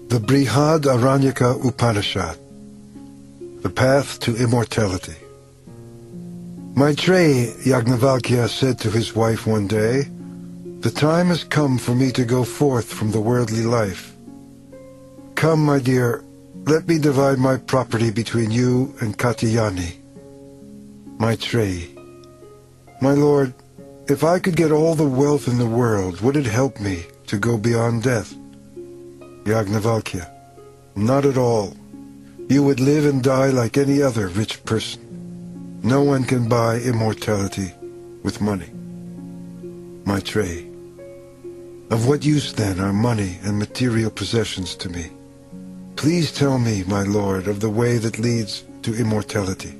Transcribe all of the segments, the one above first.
The Brihadaranyaka Upanishad, The Path to Immortality. Maitreya Yajnavalkya said to his wife one day, "The time has come for me to go forth from the worldly life. Come, my dear, let me divide my property between you and Katyayani." Maitreya: "My lord, if I could get all the wealth in the world, would it help me to go beyond death?" Yajnavalkya: "Not at all. You would live and die like any other rich person. No one can buy immortality with money." Maitreya: "Of what use then are money and material possessions to me? Please tell me, my lord, of the way that leads to immortality."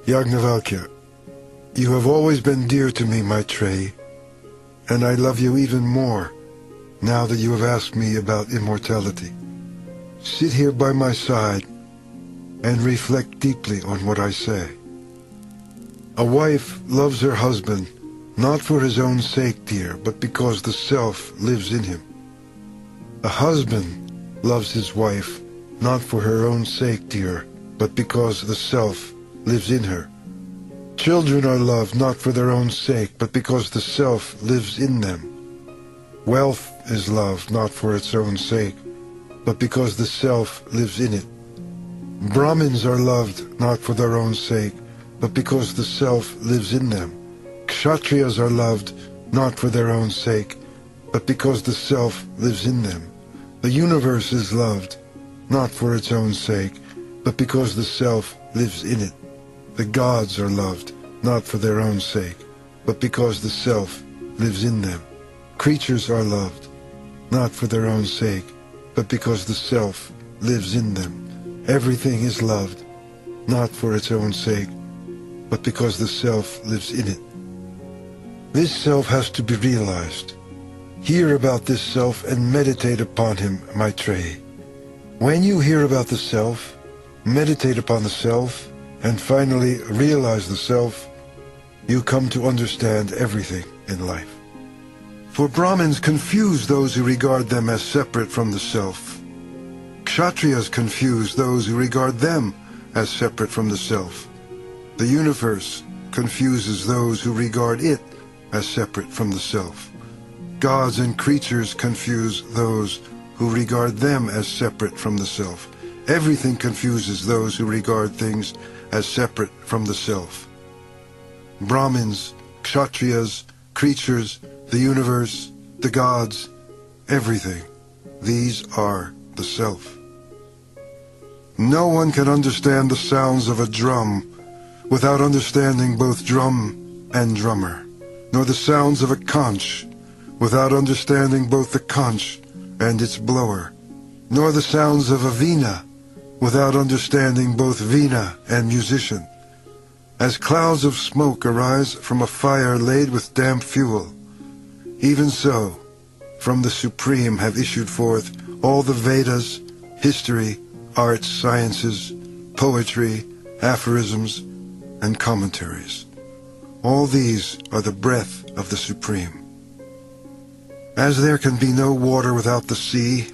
Yajnavalkya: "You have always been dear to me, Maitreya, and I love you even more now that you have asked me about immortality. Sit here by my side and reflect deeply on what I say. A wife loves her husband not for his own sake, dear, but because the self lives in him. A husband loves his wife not for her own sake, dear, but because the self lives in her. Children are loved not for their own sake, but because the self lives in them. Wealth is loved not for its own sake, but because the self lives in it. Brahmins are loved not for their own sake, but because the self lives in them. Kshatriyas are loved not for their own sake, but because the self lives in them. The universe is loved not for its own sake, but because the self lives in it. The gods are loved not for their own sake, but because the self lives in them. Creatures are loved not for their own sake, but because the self lives in them. Everything is loved not for its own sake, but because the self lives in it. This self has to be realized. Hear about this self and meditate upon him, Maitreya. When you hear about the self, meditate upon the self, and finally realize the self, you come to understand everything in life. For Brahmins confuse those who regard them as separate from the self. Kshatriyas confuse those who regard them as separate from the self. The universe confuses those who regard it as separate from the self. Gods and creatures confuse those who regard them as separate from the self. Everything confuses those who regard things as separate from the self. Brahmins, Kshatriyas, creatures, the universe, the gods, everything. These are the self. No one can understand the sounds of a drum without understanding both drum and drummer, nor the sounds of a conch without understanding both the conch and its blower, nor the sounds of a veena without understanding both veena and musician. As clouds of smoke arise from a fire laid with damp fuel, even so, from the Supreme have issued forth all the Vedas, history, arts, sciences, poetry, aphorisms, and commentaries. All these are the breath of the Supreme. As there can be no water without the sea,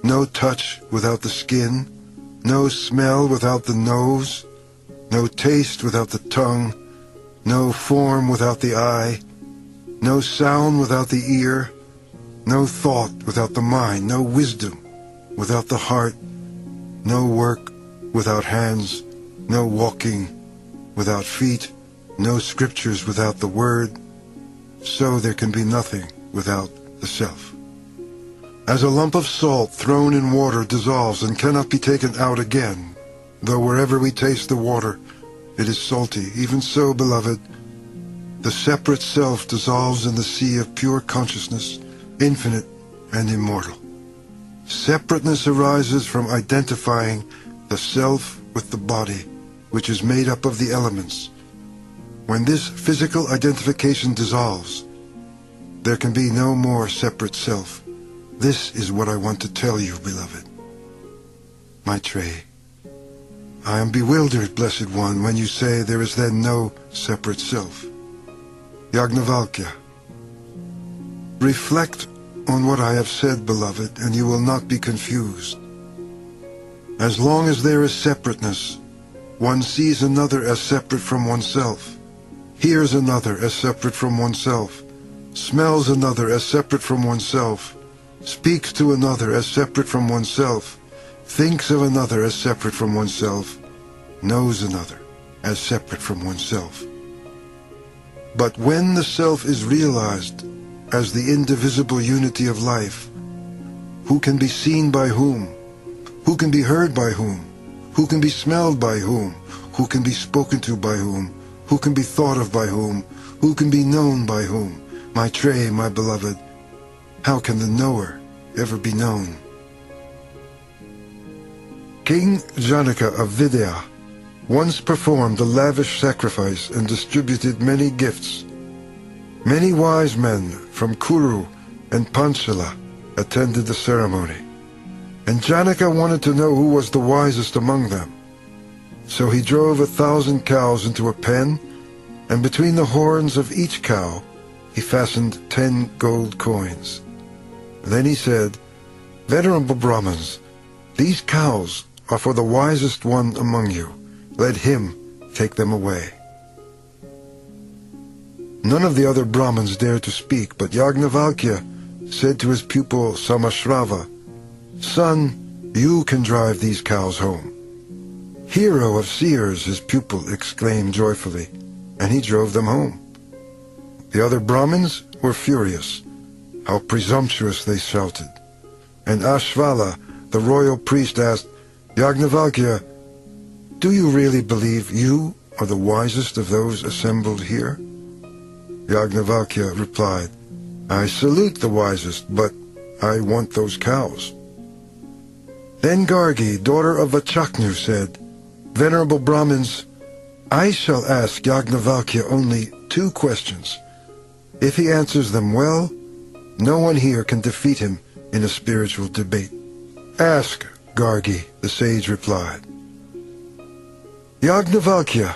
no touch without the skin, no smell without the nose, no taste without the tongue, no form without the eye, no sound without the ear, no thought without the mind, no wisdom without the heart, no work without hands, no walking without feet, no scriptures without the word, so there can be nothing without the self. As a lump of salt thrown in water dissolves and cannot be taken out again, though wherever we taste the water it is salty, even so, beloved, the separate self dissolves in the sea of pure consciousness, infinite and immortal. Separateness arises from identifying the self with the body, which is made up of the elements. When this physical identification dissolves, there can be no more separate self. This is what I want to tell you, beloved. Maitreya, I am bewildered, Blessed One, when you say there is then no separate self. Yagnavalkya. Reflect on what I have said, beloved, and you will not be confused. As long as there is separateness, one sees another as separate from oneself, hears another as separate from oneself, smells another as separate from oneself, speaks to another as separate from oneself, thinks of another as separate from oneself, knows another as separate from oneself. But when the self is realized as the indivisible unity of life, who can be seen by whom? Who can be heard by whom? Who can be smelled by whom? Who can be spoken to by whom? Who can be thought of by whom? Who can be known by whom? Maitreya, my beloved, how can the knower ever be known? King Janaka of Vidya once performed a lavish sacrifice and distributed many gifts. Many wise men from Kuru and Panchala attended the ceremony, and Janaka wanted to know who was the wisest among them. So he drove 1,000 cows into a pen, and between the horns of each cow he fastened 10 gold coins. Then he said, "Venerable Brahmins, these cows are for the wisest one among you. Let him take them away." None of the other Brahmins dared to speak, but Yagnavalkya said to his pupil Samashrava, "Son, you can drive these cows home." "Hero of seers," his pupil exclaimed joyfully, and he drove them home. The other Brahmins were furious. How presumptuous, they shouted. And Ashvala, the royal priest, asked, "Yagnavalkya, do you really believe you are the wisest of those assembled here?" Yagnavalkya replied, "I salute the wisest, but I want those cows." Then Gargi, daughter of Vachaknu, said, "Venerable Brahmins, I shall ask Yagnavalkya only 2 questions. If he answers them well, no one here can defeat him in a spiritual debate." "Ask, Gargi," the sage replied. "Yagnavalkya,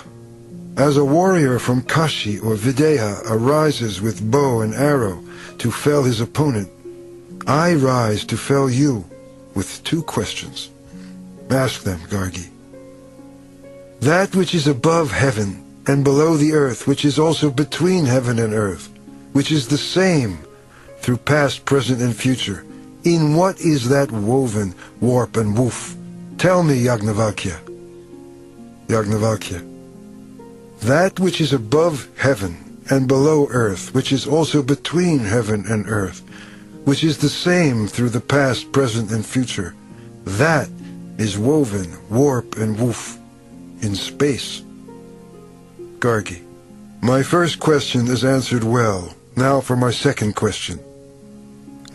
as a warrior from Kashi or Videha arises with bow and arrow to fell his opponent, I rise to fell you with 2 questions." "Ask them, Gargi." "That which is above heaven and below the earth, which is also between heaven and earth, which is the same through past, present, and future, in what is that woven, warp, and woof? Tell me, Yagnavalkya." Yagnavalkya, "That which is above heaven and below earth, which is also between heaven and earth, which is the same through the past, present, and future, that is woven, warp, and woof in space." Gargi, "My first question is answered well. Now for my second question."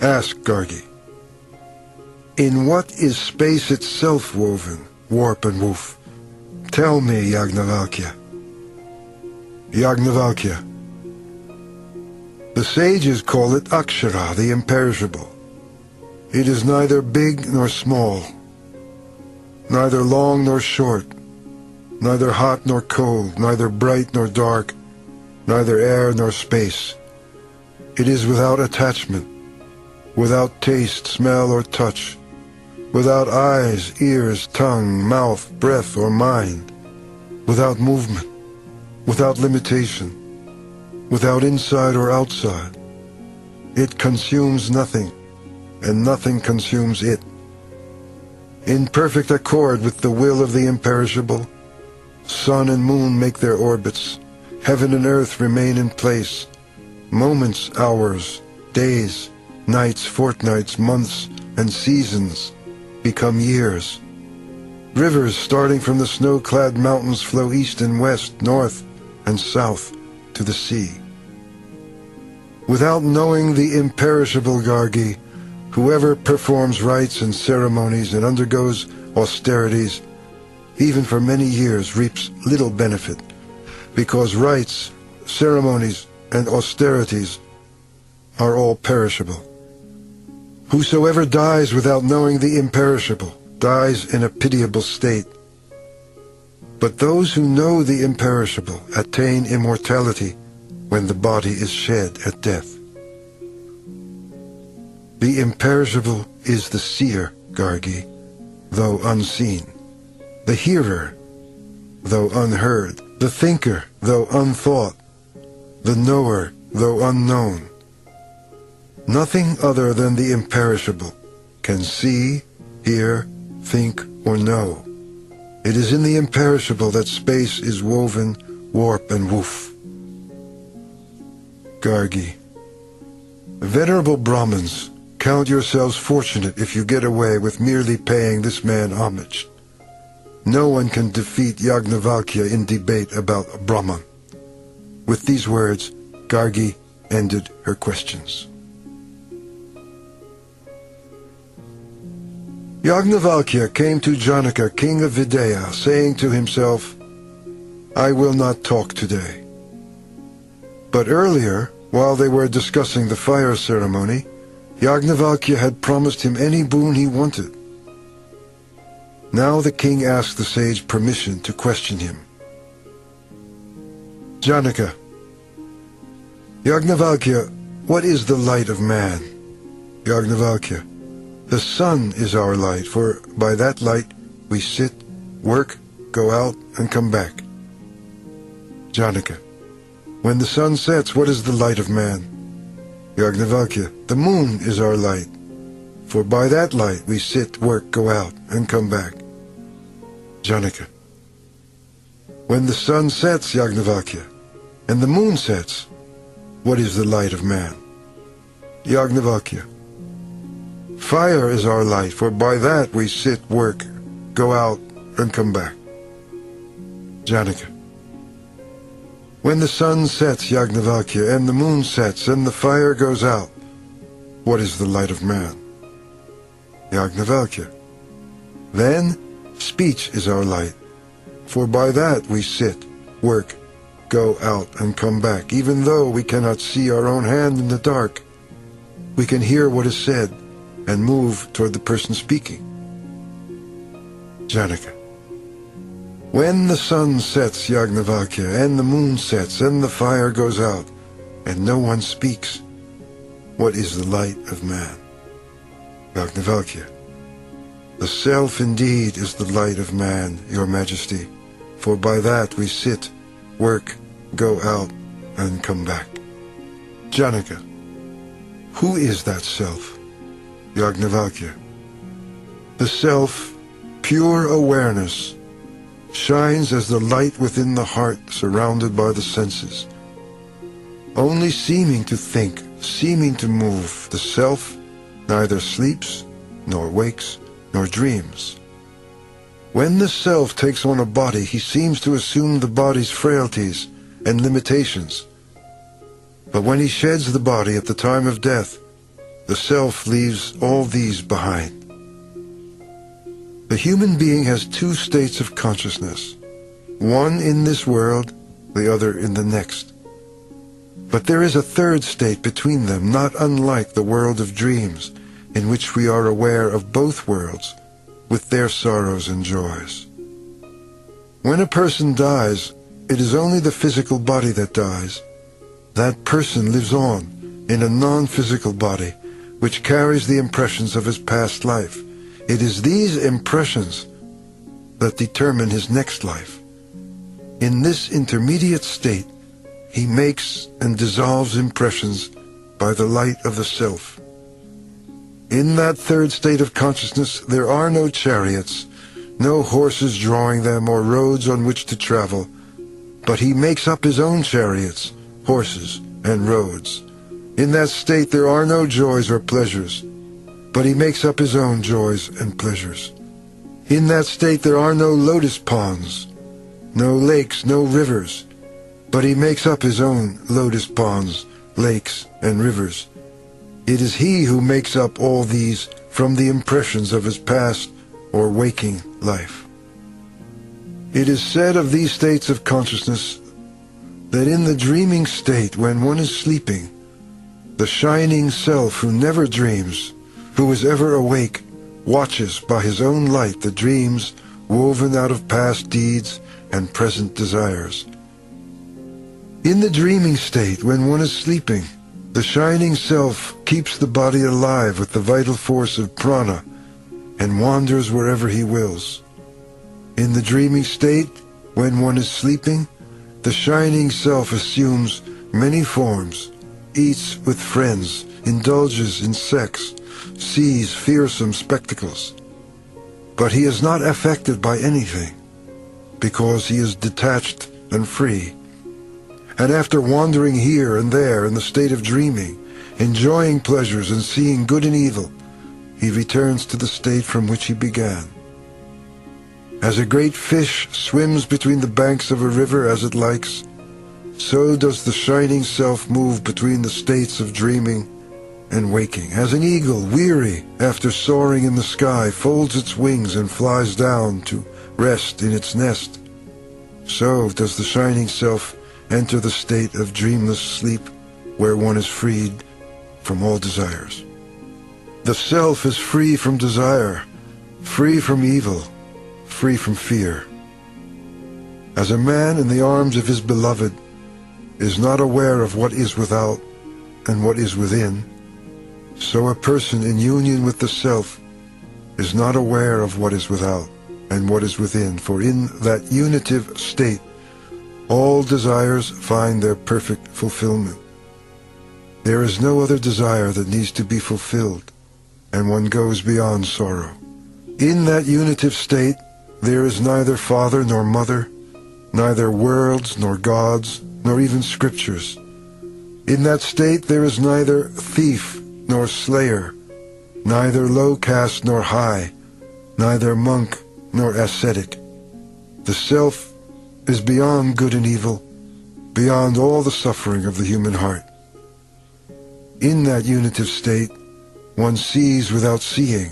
"Ask, Gargi." "In what is space itself woven, warp, and woof? Tell me, Yagnavalkya." Yagnavalkya, "The sages call it Akshara, the imperishable. It is neither big nor small, neither long nor short, neither hot nor cold, neither bright nor dark, neither air nor space. It is without attachment, without taste, smell, or touch, without eyes, ears, tongue, mouth, breath, or mind, without movement, without limitation, without inside or outside. It consumes nothing, and nothing consumes it. In perfect accord with the will of the imperishable, sun and moon make their orbits, heaven and earth remain in place, moments, hours, days, nights, fortnights, months, and seasons become years. Rivers starting from the snow-clad mountains flow east and west, north and south to the sea. Without knowing the imperishable Gargi, whoever performs rites and ceremonies and undergoes austerities, even for many years, reaps little benefit, because rites, ceremonies, and austerities are all perishable. Whosoever dies without knowing the imperishable dies in a pitiable state. But those who know the imperishable attain immortality when the body is shed at death. The imperishable is the seer, Gargi, though unseen, the hearer, though unheard, the thinker, though unthought, the knower, though unknown. Nothing other than the imperishable can see, hear, think, or know. It is in the imperishable that space is woven, warp and woof. Gargi, venerable Brahmins, count yourselves fortunate if you get away with merely paying this man homage. No one can defeat Yajnavalkya in debate about Brahman. With these words, Gargi ended her questions. Yajnavalkya came to Janaka, king of Videha, saying to himself, I will not talk today. But earlier, while they were discussing the fire ceremony, Yajnavalkya had promised him any boon he wanted. Now the king asked the sage permission to question him. Janaka, Yajnavalkya, what is the light of man? Yajnavalkya, the sun is our light, for by that light we sit, work, go out, and come back. Janaka, when the sun sets, what is the light of man? Yajnavalkya, the moon is our light, for by that light we sit, work, go out, and come back. Janaka, when the sun sets, Yajnavalkya, and the moon sets, what is the light of man? Yajnavalkya, fire is our light, for by that we sit, work, go out, and come back. Janaka, when the sun sets, Yajnavalkya, and the moon sets, and the fire goes out, what is the light of man? Yajnavalkya, then speech is our light, for by that we sit, work, go out, and come back. Even though we cannot see our own hand in the dark, we can hear what is said and move toward the person speaking. Janaka, when the sun sets, Yajnavalkya, and the moon sets, and the fire goes out, and no one speaks, what is the light of man? Yajnavalkya, the self indeed is the light of man, your majesty, for by that we sit, work, go out, and come back. Janaka, who is that self? Yajnavalkya, the self, pure awareness, shines as the light within the heart surrounded by the senses. Only seeming to think, seeming to move, the self neither sleeps, nor wakes, nor dreams. When the self takes on a body, he seems to assume the body's frailties and limitations. But when he sheds the body at the time of death, the self leaves all these behind. The human being has two states of consciousness, one in this world, the other in the next. But there is a third state between them, not unlike the world of dreams, in which we are aware of both worlds, with their sorrows and joys. When a person dies, it is only the physical body that dies. That person lives on in a non-physical body, which carries the impressions of his past life. It is these impressions that determine his next life. In this intermediate state, he makes and dissolves impressions by the light of the self. In that third state of consciousness, there are no chariots, no horses drawing them or roads on which to travel, but he makes up his own chariots, horses, and roads. In that state there are no joys or pleasures, but he makes up his own joys and pleasures. In that state there are no lotus ponds, no lakes, no rivers, but he makes up his own lotus ponds, lakes, and rivers. It is he who makes up all these from the impressions of his past or waking life. It is said of these states of consciousness that in the dreaming state, when one is sleeping, the shining self who never dreams, who is ever awake, watches by his own light the dreams woven out of past deeds and present desires. In the dreaming state, when one is sleeping, the shining self keeps the body alive with the vital force of prana and wanders wherever he wills. In the dreaming state, when one is sleeping, the shining self assumes many forms, eats with friends, indulges in sex, sees fearsome spectacles. But he is not affected by anything, because he is detached and free. And after wandering here and there in the state of dreaming, enjoying pleasures and seeing good and evil, he returns to the state from which he began. As a great fish swims between the banks of a river as it likes, so does the shining self move between the states of dreaming and waking. As an eagle, weary after soaring in the sky, folds its wings and flies down to rest in its nest, so does the shining self enter the state of dreamless sleep, where one is freed from all desires. The self is free from desire, free from evil, free from fear. As a man in the arms of his beloved is not aware of what is without and what is within, so a person in union with the self is not aware of what is without and what is within, for in that unitive state all desires find their perfect fulfillment. There is no other desire that needs to be fulfilled, and one goes beyond sorrow. In that unitive state there is neither father nor mother, neither worlds nor gods, nor even scriptures. In that state there is neither thief nor slayer, neither low caste nor high, neither monk nor ascetic. The self is beyond good and evil, beyond all the suffering of the human heart. In that unitive state, one sees without seeing,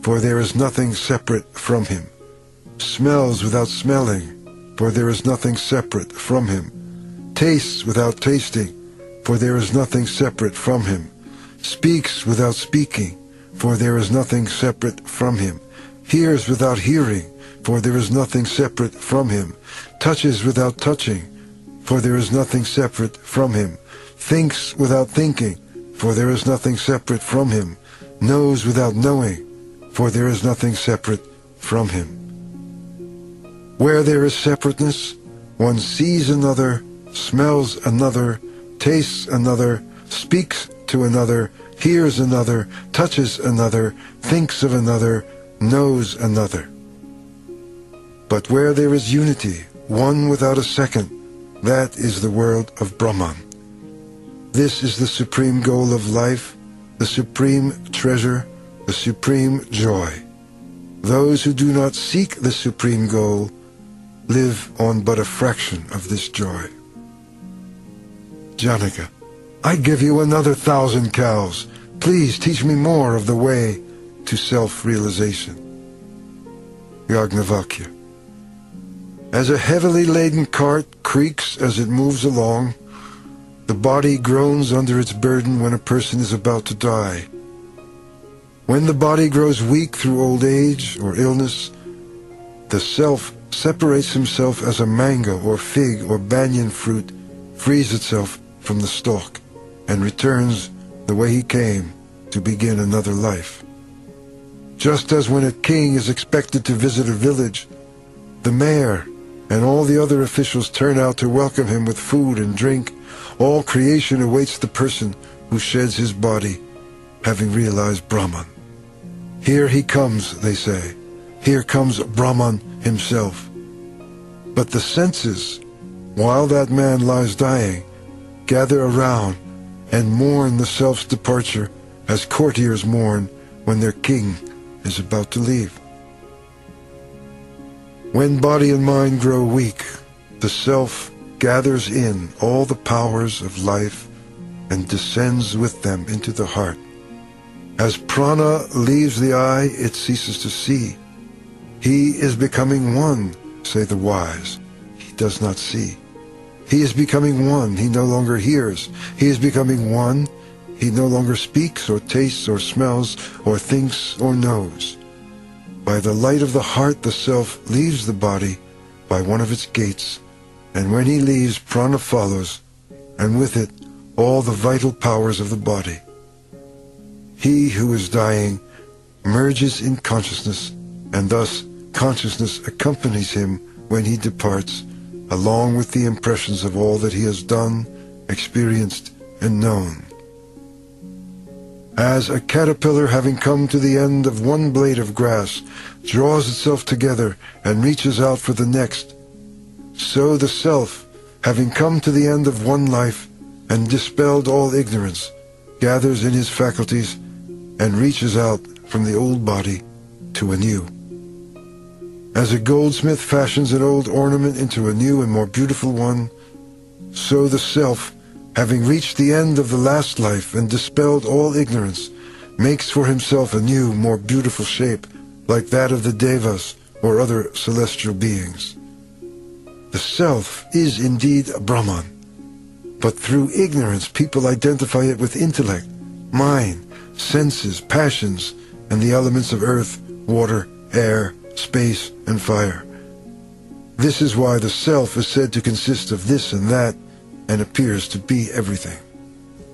for there is nothing separate from him. Smells without smelling, for there is nothing separate from him. Tastes without tasting, for there is nothing separate from him. Speaks without speaking, for there is nothing separate from him. Hears without hearing, for there is nothing separate from him. Touches without touching, for there is nothing separate from him. Thinks without thinking, for there is nothing separate from him. Knows without knowing, for there is nothing separate from him. Where there is separateness, one sees another, smells another, tastes another, speaks to another, hears another, touches another, thinks of another, knows another. But where there is unity, one without a second, that is the world of Brahman. This is the supreme goal of life, the supreme treasure, the supreme joy. Those who do not seek the supreme goal live on but a fraction of this joy. Janaka, I give you another 1,000 cows. Please teach me more of the way to self-realization. Yagnavalkya. As a heavily laden cart creaks as it moves along, the body groans under its burden when a person is about to die. When the body grows weak through old age or illness, the self separates himself as a mango or fig or banyan fruit frees itself from the stalk and returns the way he came to begin another life. Just as when a king is expected to visit a village, the mayor and all the other officials turn out to welcome him with food and drink, all creation awaits the person who sheds his body, having realized Brahman. Here he comes, they say. Here comes Brahman himself. But the senses, while that man lies dying, gather around and mourn the self's departure as courtiers mourn when their king is about to leave. When body and mind grow weak, the self gathers in all the powers of life and descends with them into the heart. As prana leaves the eye, it ceases to see. He is becoming one, say the wise. He does not see. He is becoming one. He no longer hears. He is becoming one. He no longer speaks or tastes or smells or thinks or knows. By the light of the heart, the self leaves the body by one of its gates, and when he leaves, prana follows, and with it all the vital powers of the body. He who is dying merges in consciousness, and thus consciousness accompanies him when he departs, along with the impressions of all that he has done, experienced, and known. As a caterpillar, having come to the end of one blade of grass, draws itself together and reaches out for the next, so the self, having come to the end of one life and dispelled all ignorance, gathers in his faculties and reaches out from the old body to a new. As a goldsmith fashions an old ornament into a new and more beautiful one, so the self, having reached the end of the last life and dispelled all ignorance, makes for himself a new, more beautiful shape, like that of the devas or other celestial beings. The self is indeed a Brahman, but through ignorance people identify it with intellect, mind, senses, passions, and the elements of earth, water, air, space, and fire. This is why the self is said to consist of this and that, and appears to be everything.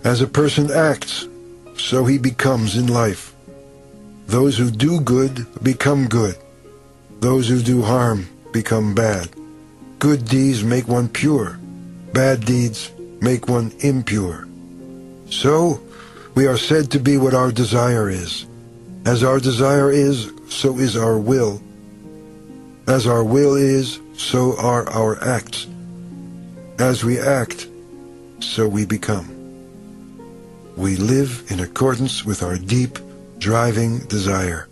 As a person acts, so he becomes in life. Those who do good become good. Those who do harm become bad. Good deeds make one pure. Bad deeds make one impure. So, we are said to be what our desire is. As our desire is, so is our will. As our will is, so are our acts. As we act, so we become. We live in accordance with our deep, driving desire.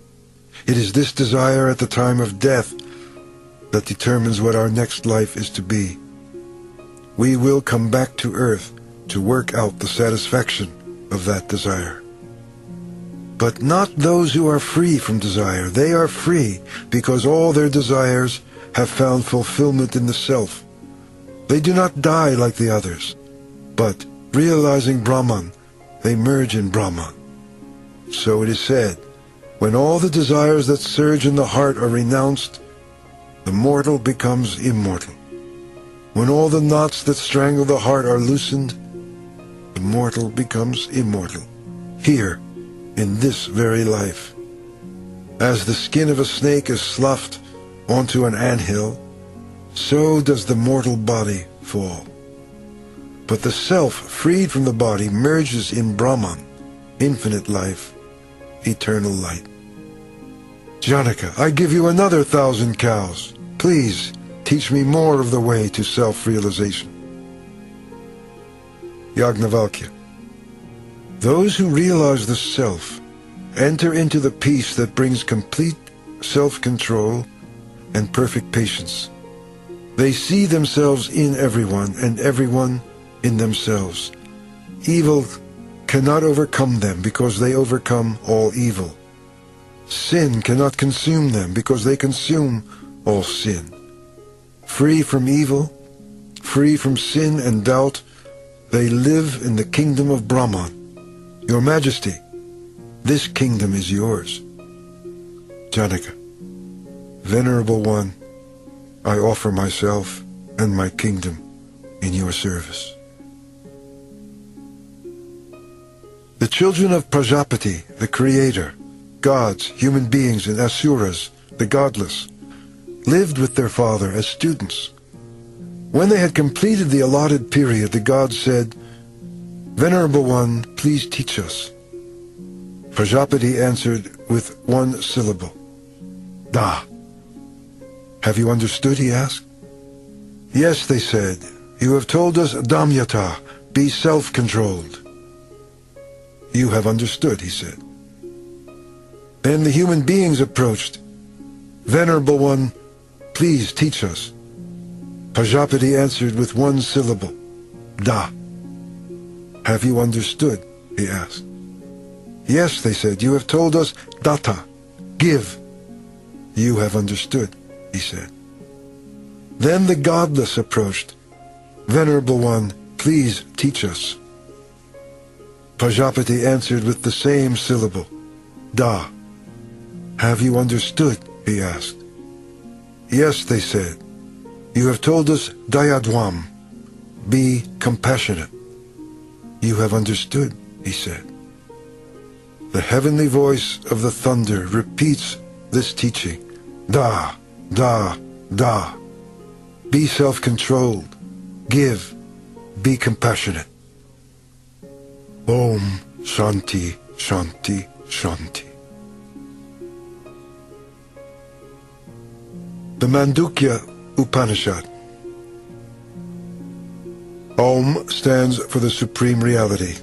It is this desire at the time of death that determines what our next life is to be. We will come back to earth to work out the satisfaction of that desire. But not those who are free from desire. They are free because all their desires have found fulfillment in the self. They do not die like the others, but realizing Brahman, they merge in Brahman. So it is said, when all the desires that surge in the heart are renounced, the mortal becomes immortal. When all the knots that strangle the heart are loosened, the mortal becomes immortal, here, in this very life. As the skin of a snake is sloughed onto an anthill, so does the mortal body fall. But the self, freed from the body, merges in Brahman, infinite life, eternal light. Janaka, I give you another 1,000 cows. Please, teach me more of the way to self-realization. Yagnavalkya. Those who realize the self enter into the peace that brings complete self-control and perfect patience. They see themselves in everyone and everyone in themselves. Evil cannot overcome them because they overcome all evil. Sin cannot consume them because they consume all sin. Free from evil, free from sin and doubt, they live in the kingdom of Brahman. Your Majesty, this kingdom is yours. Janaka. Venerable One, I offer myself and my kingdom in your service. The children of Prajapati, the Creator, gods, human beings, and asuras, the godless, lived with their father as students. When they had completed the allotted period, the gods said, Venerable One, please teach us. Prajapati answered with one syllable, Da. Have you understood, he asked. Yes, they said, you have told us Damyata, be self-controlled. You have understood, he said. Then the human beings approached. Venerable One, please teach us. Prajapati answered with one syllable, Da. Have you understood? He asked. Yes, they said, you have told us Datta, give. You have understood, he said. Then the godless approached. Venerable One, please teach us. Prajapati answered with the same syllable, Da. Have you understood? He asked. Yes, they said. You have told us Dayadwam, be compassionate. You have understood, he said. The heavenly voice of the thunder repeats this teaching. Da, da, da. Be self-controlled. Give. Be compassionate. Om Shanti, Shanti, Shanti. The Mandukya Upanishad. Om stands for the Supreme Reality.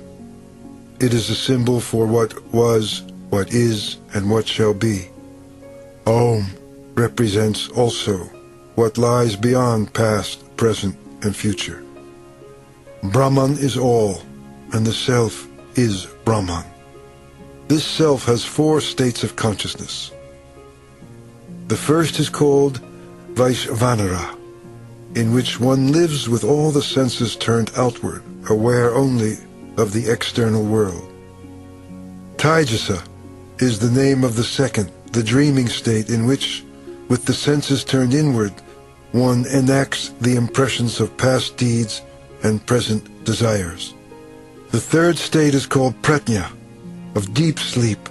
It is a symbol for what was, what is, and what shall be. Om represents also what lies beyond past, present, and future. Brahman is all, and the Self is Brahman. This Self has 4 states of consciousness. The first is called Vaishvanara, in which one lives with all the senses turned outward, aware only of the external world. Taijasa is the name of the second, the dreaming state in which, with the senses turned inward, one enacts the impressions of past deeds and present desires. The third state is called Pratnya, of deep sleep,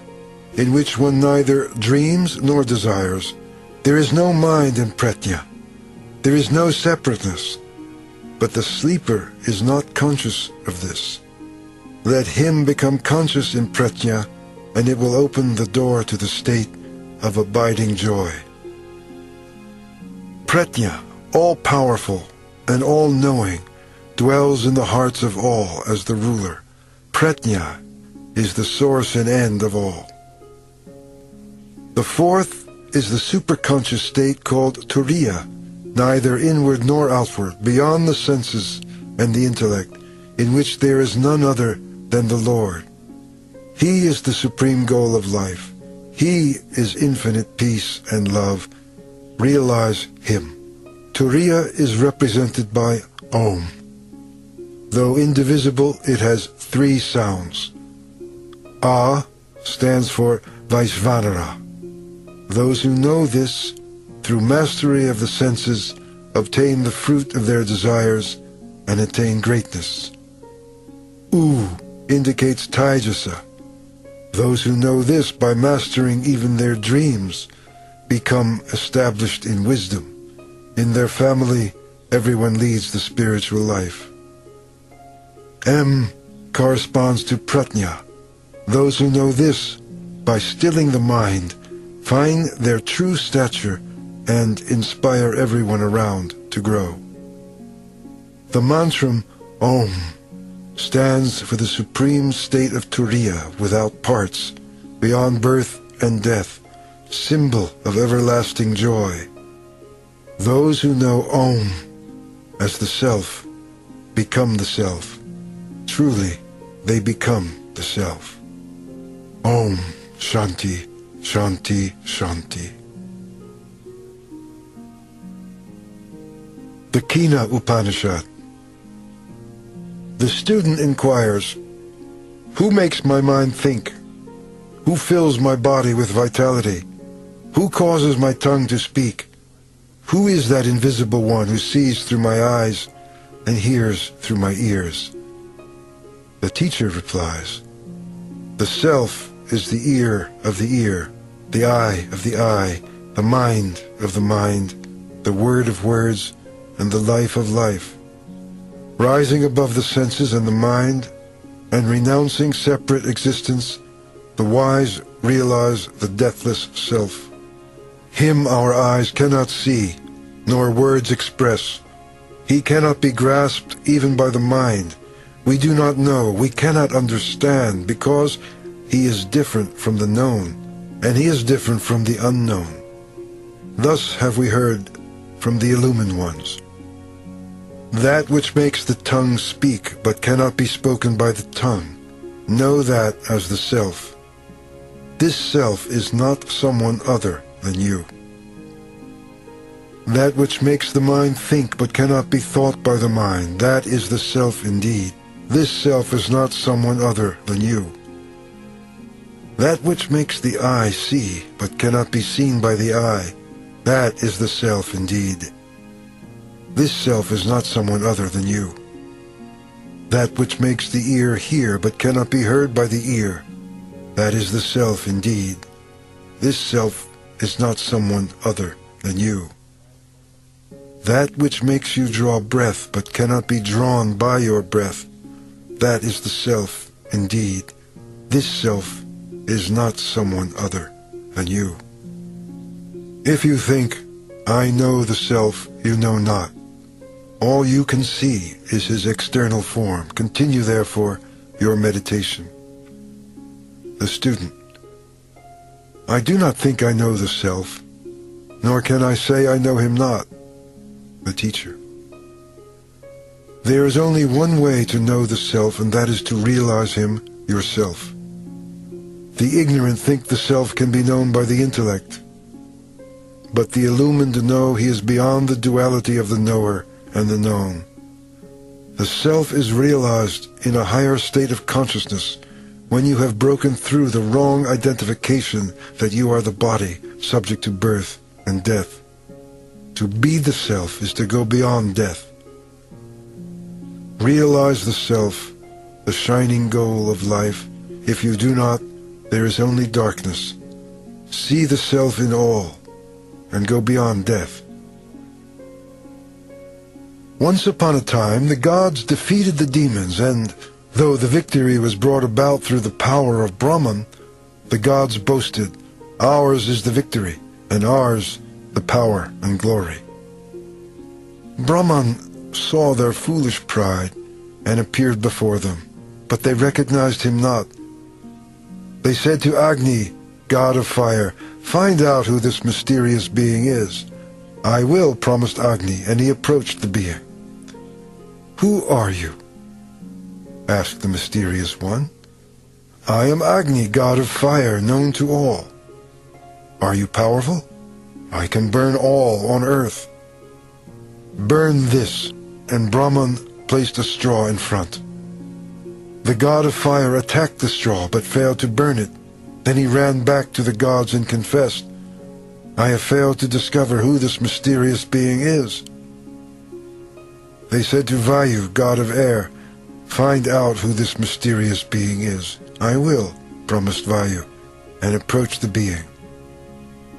in which one neither dreams nor desires. There is no mind in Pratnya. There is no separateness, but the sleeper is not conscious of this. Let him become conscious in Pratnya, and it will open the door to the state of abiding joy. Pratnya, all-powerful and all-knowing, dwells in the hearts of all as the ruler. Pratnya is the source and end of all. The fourth is the superconscious state called Turiya, neither inward nor outward, beyond the senses and the intellect, in which there is none other than the Lord. He is the supreme goal of life. He is infinite peace and love. Realize Him. Turiya is represented by Om. Though indivisible, it has 3 sounds. A stands for Vaishvanara. Those who know this, through mastery of the senses, obtain the fruit of their desires and attain greatness. U indicates Taijasa. Those who know this by mastering even their dreams become established in wisdom. In their family, everyone leads the spiritual life. M corresponds to Pratnya. Those who know this, by stilling the mind, find their true stature and inspire everyone around to grow. The mantra Om stands for the supreme state of Turiya without parts, beyond birth and death, symbol of everlasting joy. Those who know Om as the Self become the Self. Truly, they become the Self. Om Shanti, Shanti, Shanti. The Kena Upanishad. The student inquires, who makes my mind think? Who fills my body with vitality? Who causes my tongue to speak? Who is that invisible one who sees through my eyes and hears through my ears? The teacher replies, the Self is the ear of the ear, the eye of the eye, the mind of the mind, the word of words, and the life of life. Rising above the senses and the mind, and renouncing separate existence, the wise realize the deathless Self. Him our eyes cannot see, nor words express. He cannot be grasped even by the mind. We do not know, we cannot understand, because He is different from the known, and He is different from the unknown. Thus have we heard from the illumined ones. That which makes the tongue speak, but cannot be spoken by the tongue, know that as the Self. This Self is not someone other than you. That which makes the mind think, but cannot be thought by the mind, that is the Self indeed. This Self is not someone other than you. That which makes the eye see, but cannot be seen by the eye, that is the Self indeed. This self is not someone other than you. That which makes the ear hear but cannot be heard by the ear, that is the self indeed. This self is not someone other than you. That which makes you draw breath but cannot be drawn by your breath, that is the self indeed. This self is not someone other than you. If you think, I know the self, you know not. All you can see is his external form. Continue, therefore, your meditation. The student. I do not think I know the self, nor can I say I know him not. The teacher. There is only one way to know the self, and that is to realize him yourself. The ignorant think the self can be known by the intellect, but the illumined know he is beyond the duality of the knower and the known. The self is realized in a higher state of consciousness when you have broken through the wrong identification that you are the body subject to birth and death. To be the self is to go beyond death. Realize the self, the shining goal of life. If you do not, there is only darkness. See the self in all, and go beyond death. Once upon a time, the gods defeated the demons, and though the victory was brought about through the power of Brahman, the gods boasted, ours is the victory, and ours the power and glory. Brahman saw their foolish pride and appeared before them, but they recognized him not. They said to Agni, god of fire, find out who this mysterious being is. I will, promised Agni, and he approached the being. Who are you? Asked the mysterious one. I am Agni, god of fire, known to all. Are you powerful? I can burn all on earth. Burn this, and Brahman placed a straw in front. The god of fire attacked the straw, but failed to burn it. Then he ran back to the gods and confessed, I have failed to discover who this mysterious being is. They said to Vayu, god of air, find out who this mysterious being is. I will, promised Vayu, and approached the being.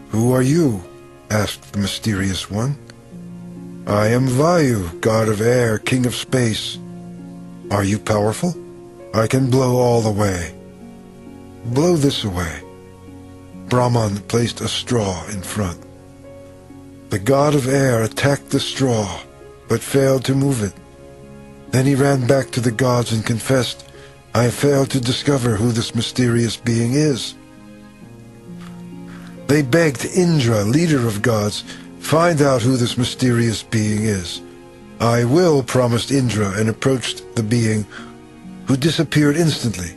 Who are you? Asked the mysterious one. I am Vayu, god of air, king of space. Are you powerful? I can blow all away. Blow this away. Brahman placed a straw in front. The god of air attacked the straw, but failed to move it. Then he ran back to the gods and confessed, I have failed to discover who this mysterious being is. They begged Indra, leader of gods, find out who this mysterious being is. I will, promised Indra, and approached the being, who disappeared instantly.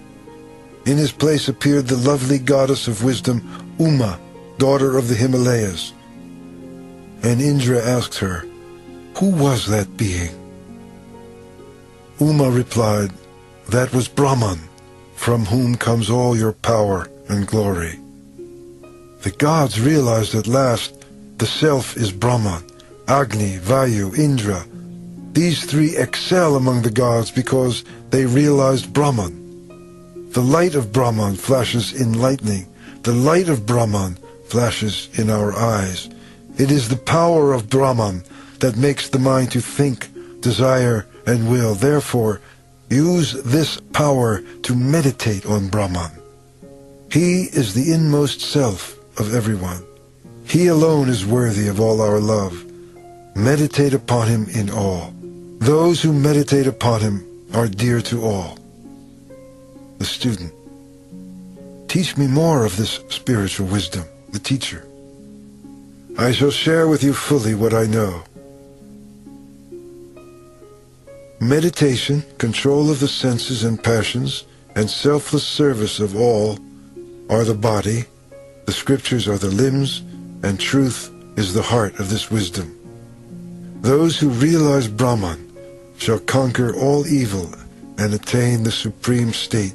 In his place appeared the lovely goddess of wisdom, Uma, daughter of the Himalayas. And Indra asked her, who was that being? Uma replied, that was Brahman, from whom comes all your power and glory. The gods realized at last the self is Brahman, Agni, Vayu, Indra. These three excel among the gods because they realized Brahman. The light of Brahman flashes in lightning. The light of Brahman flashes in our eyes. It is the power of Brahman that makes the mind to think, desire, and will. Therefore, use this power to meditate on Brahman. He is the inmost self of everyone. He alone is worthy of all our love. Meditate upon him in all. Those who meditate upon him are dear to all. The student. Teach me more of this spiritual wisdom. The teacher. I shall share with you fully what I know. Meditation, control of the senses and passions, and selfless service of all are the body, the scriptures are the limbs, and truth is the heart of this wisdom. Those who realize Brahman shall conquer all evil and attain the supreme state.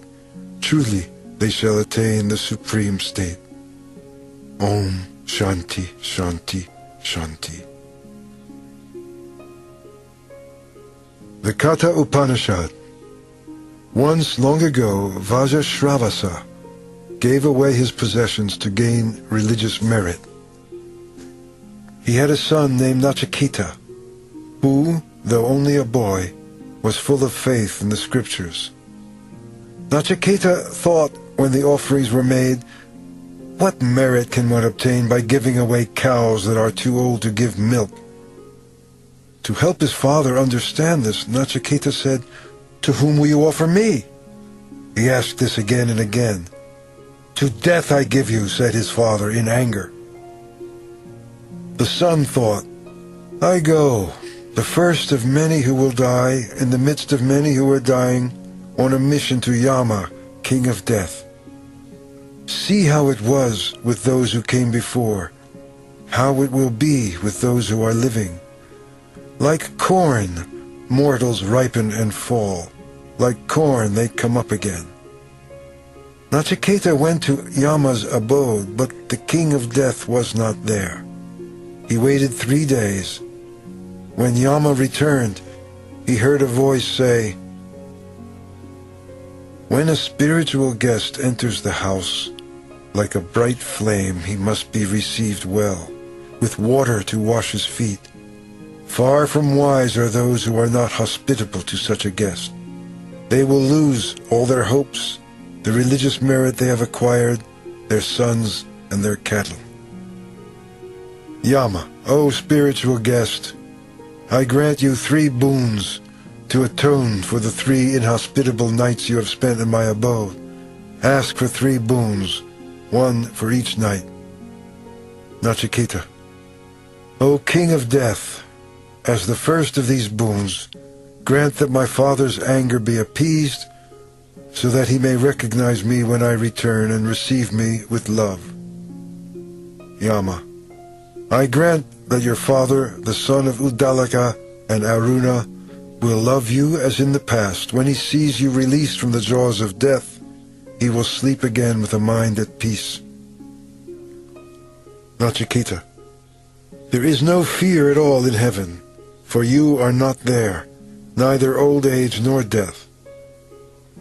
Truly, they shall attain the supreme state. Om Shanti, Shanti, Shanti. The Katha Upanishad. Once long ago, Vajrashravasa gave away his possessions to gain religious merit. He had a son named Nachiketa, who, though only a boy, was full of faith in the scriptures. Nachiketa thought when the offerings were made, "What merit can one obtain by giving away cows that are too old to give milk?" To help his father understand this, Nachiketa said, "To whom will you offer me?" He asked this again and again. "To death I give you," said his father in anger. The son thought, "I go, the first of many who will die, in the midst of many who are dying, on a mission to Yama, king of death. See how it was with those who came before, how it will be with those who are living. Like corn, mortals ripen and fall. Like corn, they come up again." Nachiketa went to Yama's abode, but the king of death was not there. He waited 3 days. When Yama returned, he heard a voice say, "When a spiritual guest enters the house, like a bright flame, he must be received well, with water to wash his feet. Far from wise are those who are not hospitable to such a guest. They will lose all their hopes, the religious merit they have acquired, their sons and their cattle." Yama, O spiritual guest, I grant you 3 boons to atone for the 3 inhospitable nights you have spent in my abode. Ask for 3 boons, 1 for each night. Nachiketa, O king of death, as the first of these boons, grant that my father's anger be appeased, so that he may recognize me when I return and receive me with love. Yama, I grant that your father, the son of Uddalaka and Aruna, will love you as in the past. When he sees you released from the jaws of death, he will sleep again with a mind at peace. Nachiketa, there is no fear at all in heaven, for you are not there, neither old age nor death.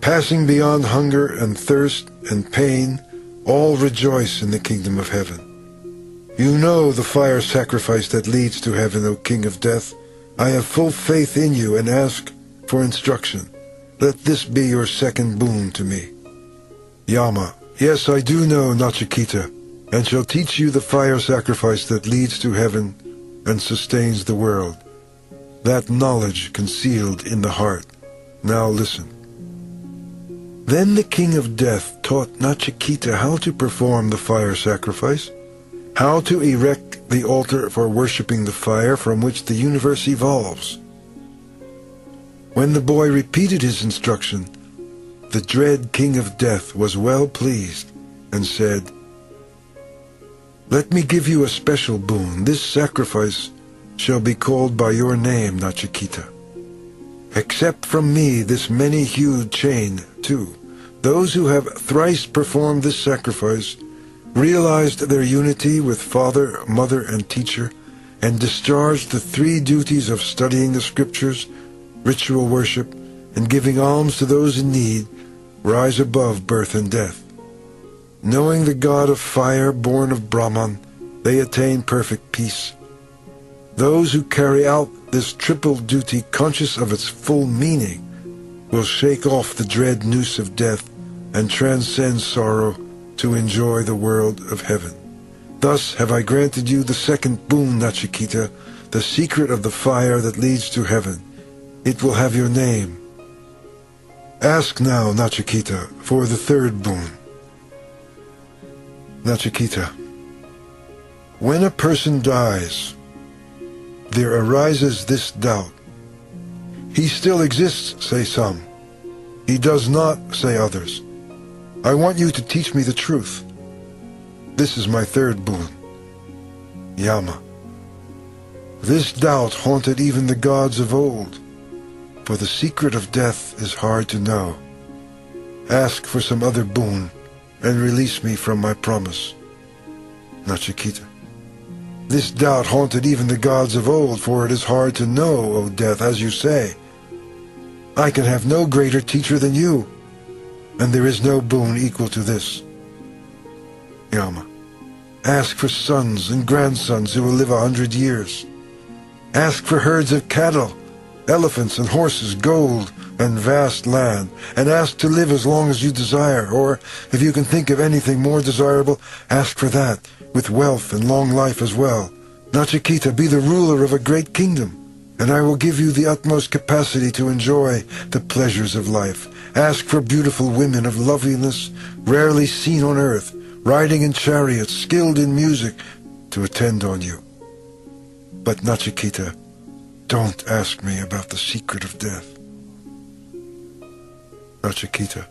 Passing beyond hunger and thirst and pain, all rejoice in the kingdom of heaven. You know the fire sacrifice that leads to heaven, O king of death. I have full faith in you and ask for instruction. Let this be your second boon to me. Yama, yes, I do know, Nachiketa, and shall teach you the fire sacrifice that leads to heaven and sustains the world. That knowledge concealed in the heart. Now listen. Then the king of death taught Nachiketa how to perform the fire sacrifice, how to erect the altar for worshipping the fire from which the universe evolves. When the boy repeated his instruction, the dread king of death was well pleased and said, "Let me give you a special boon. This sacrifice shall be called by your name, Nachiketa. Accept from me this many-hued chain, too. Those who have thrice performed this sacrifice realized their unity with father, mother, and teacher, and discharged the 3 duties of studying the scriptures, ritual worship, and giving alms to those in need, rise above birth and death. Knowing the God of fire born of Brahman, they attain perfect peace. Those who carry out this triple duty conscious of its full meaning will shake off the dread noose of death and transcend sorrow to enjoy the world of heaven. Thus have I granted you the second boon, Nachiketa, the secret of the fire that leads to heaven. It will have your name. Ask now, Nachiketa, for the third boon." Nachiketa, when a person dies, there arises this doubt. He still exists, say some. He does not, say others. I want you to teach me the truth. This is my third boon. Yama, this doubt haunted even the gods of old, for the secret of death is hard to know. Ask for some other boon and release me from my promise. Nachiketa, this doubt haunted even the gods of old, for it is hard to know, O death, as you say. I can have no greater teacher than you, and there is no boon equal to this. Yama, ask for sons and grandsons who will live 100 years. Ask for herds of cattle, elephants and horses, gold and vast land, and ask to live as long as you desire, or, if you can think of anything more desirable, ask for that, with wealth and long life as well. Nachiketa, be the ruler of a great kingdom, and I will give you the utmost capacity to enjoy the pleasures of life. Ask for beautiful women of loveliness rarely seen on earth, riding in chariots, skilled in music, to attend on you. But Nachiketa, don't ask me about the secret of death. Nachiketa,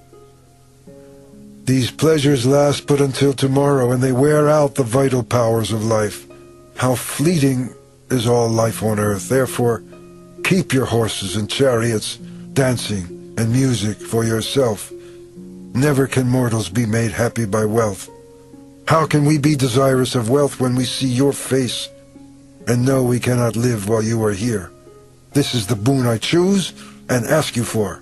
these pleasures last but until tomorrow, and they wear out the vital powers of life. How fleeting is all life on earth. Therefore, keep your horses and chariots, dancing and music for yourself. Never can mortals be made happy by wealth. How can we be desirous of wealth when we see your face and know we cannot live while you are here? This is the boon I choose and ask you for.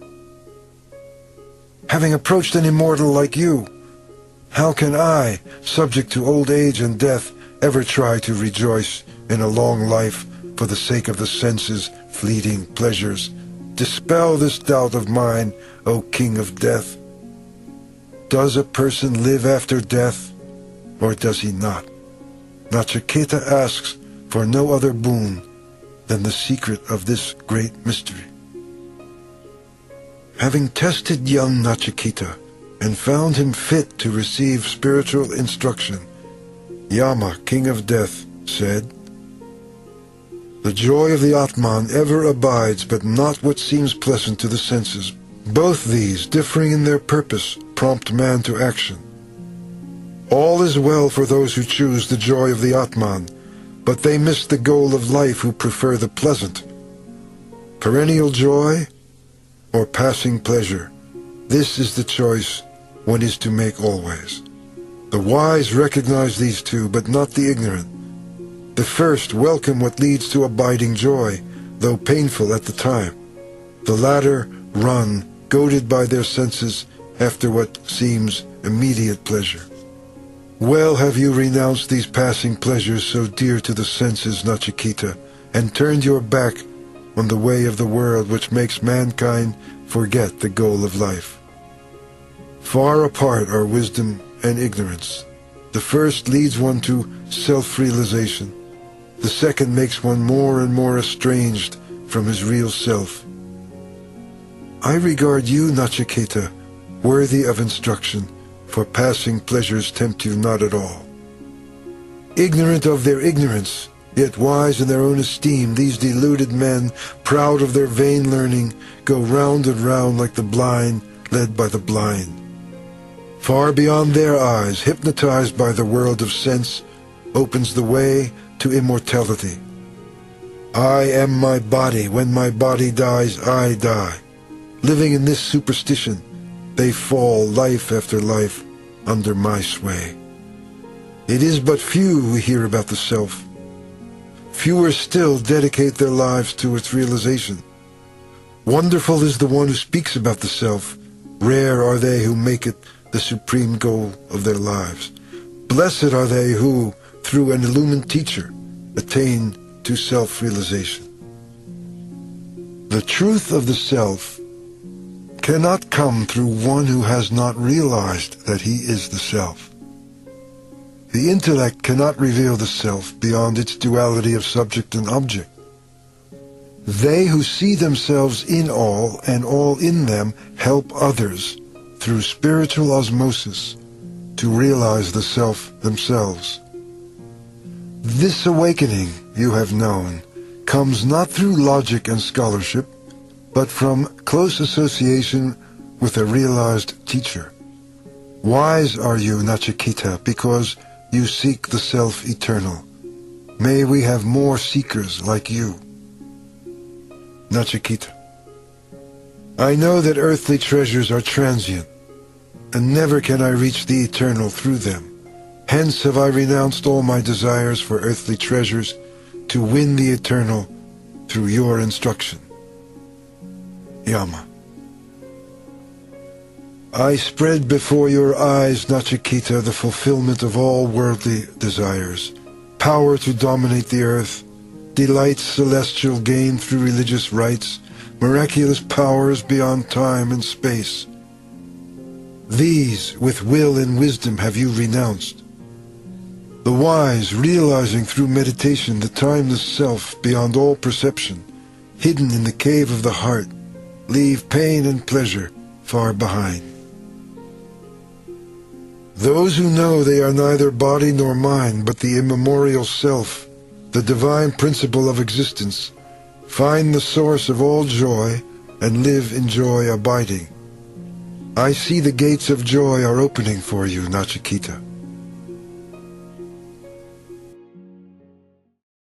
Having approached an immortal like you, how can I, subject to old age and death, ever try to rejoice in a long life for the sake of the senses' fleeting pleasures? Dispel this doubt of mine, O King of Death. Does a person live after death, or does he not? Nachiketa asks for no other boon than the secret of this great mystery. Having tested young Nachiketa and found him fit to receive spiritual instruction, Yama, King of Death, said, "The joy of the Atman ever abides, but not what seems pleasant to the senses. Both these, differing in their purpose, prompt man to action. All is well for those who choose the joy of the Atman, but they miss the goal of life who prefer the pleasant. Perennial joy or passing pleasure, this is the choice one is to make always. The wise recognize these two, but not the ignorant. The first welcome what leads to abiding joy, though painful at the time. The latter run, goaded by their senses, after what seems immediate pleasure. Well have you renounced these passing pleasures so dear to the senses, Nachiketa, and turned your back on the way of the world which makes mankind forget the goal of life. Far apart are wisdom and ignorance. The first leads one to self-realization. The second makes one more and more estranged from his real self. I regard you, Nachiketa, worthy of instruction, for passing pleasures tempt you not at all. Ignorant of their ignorance, yet wise in their own esteem, these deluded men, proud of their vain learning, go round and round like the blind led by the blind. Far beyond their eyes, hypnotized by the world of sense, opens the way to immortality. I am my body. When my body dies, I die. Living in this superstition, they fall life after life under my sway. It is but few who hear about the self. Fewer still dedicate their lives to its realization. Wonderful is the one who speaks about the self. Rare are they who make it the supreme goal of their lives. Blessed are they who, through an illumined teacher, attain to self-realization. The truth of the self cannot come through one who has not realized that he is the self. The intellect cannot reveal the self beyond its duality of subject and object. They who see themselves in all and all in them help others through spiritual osmosis to realize the self themselves. This awakening, you have known, comes not through logic and scholarship, but from close association with a realized teacher. Wise are you, Nachiketa, because you seek the self-eternal. May we have more seekers like you. Nachiketa, I know that earthly treasures are transient, and never can I reach the eternal through them. Hence have I renounced all my desires for earthly treasures to win the eternal through your instruction. Yama, I spread before your eyes, Nachiketa, the fulfillment of all worldly desires, power to dominate the earth, delights celestial gained through religious rites, miraculous powers beyond time and space. These, with will and wisdom, have you renounced. The wise, realizing through meditation the timeless self beyond all perception, hidden in the cave of the heart, leave pain and pleasure far behind. Those who know they are neither body nor mind, but the immemorial self, the divine principle of existence, find the source of all joy and live in joy abiding. I see the gates of joy are opening for you, Nachiketa.